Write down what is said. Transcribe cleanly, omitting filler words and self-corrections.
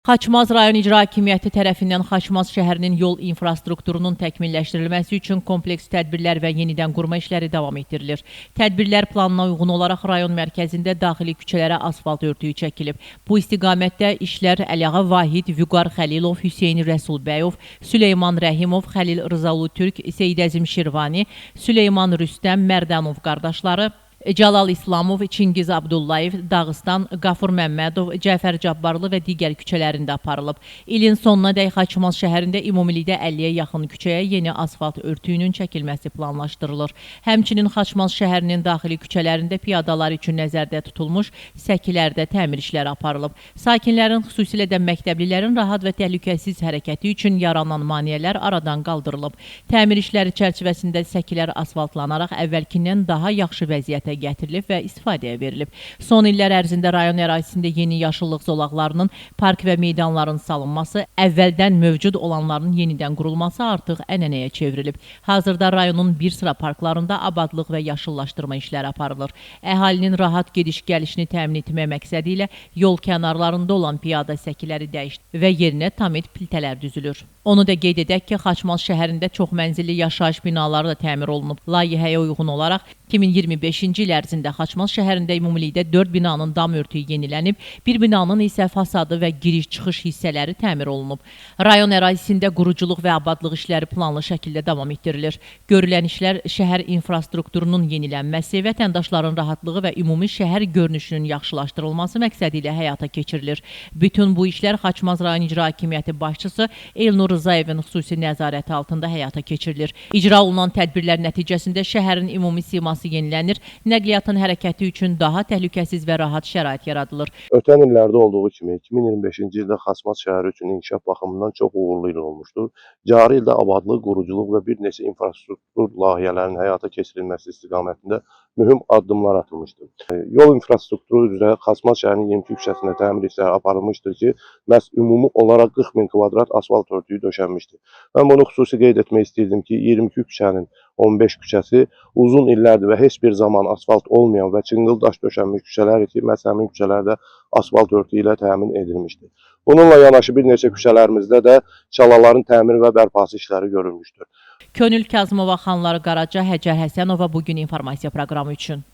Xaçmaz rayon icra hakimiyyəti tərəfindən Xaçmaz şəhərinin yol infrastrukturunun təkmilləşdirilməsi üçün kompleks tədbirlər və yenidən qurma işləri davam etdirilir. Tədbirlər planına uyğun olaraq rayon mərkəzində daxili küçələrə asfalt örtüyü çəkilib. Bu istiqamətdə işlər Əliağa Vahid, Vüqar Xəlilov, Hüseyin Rəsulbəyov, Süleyman Rəhimov, Xəlil Rızalı Türk, Seydəzim Şirvani, Süleyman Rüstəm, Mərdənov qardaşları, Cəlal İslamov, Çingiz Abdullayev, Dağıstan, Qafur Məmmədov, Cəfər Cabbarlı və digər küçələrində aparılıb. İlin sonuna dək Xaçmaz şəhərində ümumilikdə 50-yə yaxın küçəyə yeni asfalt örtüyünün çəkilməsi planlaşdırılır. Həmçinin Xaçmaz şəhərinin daxili küçələrində piyadalar üçün nəzərdə tutulmuş səkilərdə təmir işləri aparılıb. Sakinlərin, xüsusilə də məktəblilərin rahat və təhlükəsiz hərəkəti üçün yaranan maneələr aradan qaldırılıb. Təmir işləri çərçivəsində səkilər asfaltlanaraq əvvəlkindən daha yaxşı vəziyyətə gətirilib və istifadəyə verilib. Son illər ərzində rayon ərazisində yeni yaşıllıq zolaqlarının, park və meydanların salınması, əvvəldən mövcud olanların yenidən qurulması artıq ənənəyə çevrilib. Hazırda rayonun bir sıra parklarında abadlıq və yaşıllaşdırma işləri aparılır. Əhalinin rahat gediş-gəlişini təmin etmək məqsədi ilə yol kənarlarında olan piyada səkiləri dəyişdirilib və yerinə tamit piltələr düzülür. Onu da qeyd edək ki, Xaçmaz şəhərində çoxmənzilli yaşayış binaları da təmir olunub. Layihəyə uyğun olaraq 2025-ci il ərzində Xaçmaz şəhərində ümumilikdə 4 binanın dam örtüyü yenilənib, bir binanın isə fasadı və giriş-çıxış hissələri təmir olunub. Rayon ərazisində quruculuq və abadlıq işləri planlı şəkildə davam etdirilir. Görülən işlər şəhər infrastrukturunun yenilənməsi, vətəndaşların rahatlığı və ümumi şəhər görünüşünün yaxşılaşdırılması məqsədi ilə həyata keçirilir. Bütün bu işlər Xaçmaz rayon icra hakimiyyəti başçısı Elnur Rızayevin xüsusi nəzarəti altında həyata keçirilir. İcra olunan tədbirlər nəticəsində şəhərin ümumi siması yenilənir, nəqliyyatın hərəkəti üçün daha təhlükəsiz və rahat şərait yaradılır. Ötən illərdə olduğu kimi 2025-ci ildə Xaçmaz şəhəri üçün inkişaf baxımından çox uğurlu il olmuşdur. Cari ildə abadlıq, quruculuq və bir neçə infrastruktur layihələrinin həyata keçirilməsi istiqamətində mühüm addımlar atılmışdır. Yol infrastrukturu üzrə Xaçmaz şəhərinin 22 küçəsində təmir işləri aparılmışdır ki, məhz ümumi olaraq 40 min kvadrat asfalt örtüyü döşənmişdir. Mən bunu xüsusi qeyd etmək istəyirdim ki, 22 küçənin 15 küçəsi uzun illərdir və heç bir zaman asfalt olmayan və çınqıl daş döşənmiş küçələr ki, məhz həmin küçələrdə asfalt örtüyü ilə təmin edilmişdir. Bununla yanaşı bir neçə küçələrimizdə də çalaların təmir və bərpası işləri görülmüşdür. Könül Kazımova, Xanlar Qaraca, Həcər Həsənova bugün informasiya proqramı üçün.